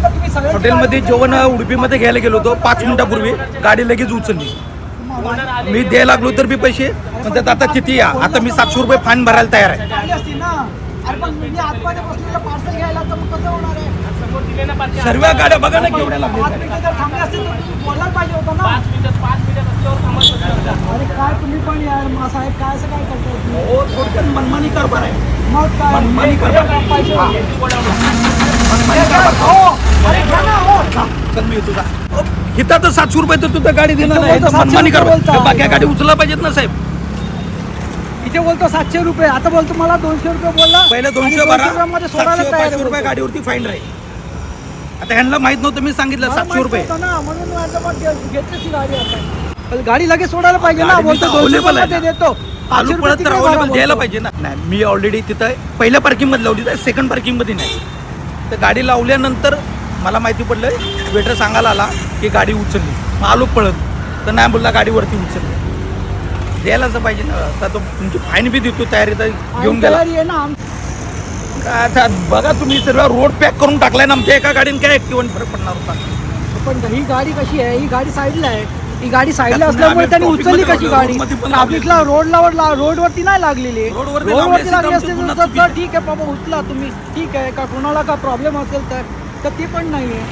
हॉटेलमध्ये जेवण उडुपीमध्ये घ्यायला गेलो होतो 5 मिनिटापूर्वी गाडी लगेच उचलली. मी द्यायला लागलो तर बी पैसे म्हणतात आता किती या. आता मी 700 रुपये फाईन भरायला तयार आहे. सर्व गाड्या बघा ना केवढ्या लागल्या. थोडक्यात मनमानी कारभार आहे. मनमानी कारभार. चल मी येतो का हिता तर 700 रुपये तर तुझं गाडी देणार नाही. मनमानी कारभार. बाकी गाडी उचलला पाहिजेत ना साहेब. इथे बोलतो 700 रुपये, आता बोलतो मला 200 रुपये बोलला. पहिले 200 भरा, 700 रुपये गाडीवरती फाईन राहील. आता ह्यांना माहित नव्हतं, मी सांगितलं 700 रुपये. गाडी लगेच सोडायला पाहिजे ना. बोलतो 200 रुपये देतो, आलू पळत तर अवेलेबल द्यायला पाहिजे ना. नाही, मी ऑलरेडी तिथं पहिल्या पार्किंग मध्ये लावली तर सेकंड पार्किंग मध्ये नाही. तर गाडी लावल्यानंतर मला माहिती पडलं, वेटर सांगायला आला की गाडी उचलली. मग आलो पळत, तर नाही बोलला गाडीवरती उचलली. द्यायलाच पाहिजे ना. आता तो तुमची फाईन बी देतो, तयारी तर घेऊन गेला. आता बघा तुम्ही सर्व रोड पॅक करून टाकलाय ना. आमच्या एका गाडीने काय ऍक्टिव्ह फरक पडणार होता. पण ही गाडी कशी आहे, ही गाडी साईडला आहे. ही गाडी साईडला असल्यामुळे त्यांनी उचलली कशी गाडी. ट्रॅफिकला रोडवरती नाही लागलेली. रोडवरती लागली असते तर ठीक आहे बाबा, उचला तुम्ही, ठीक आहे का. कोणाला का प्रॉब्लेम असेल तर ते पण नाही आहे.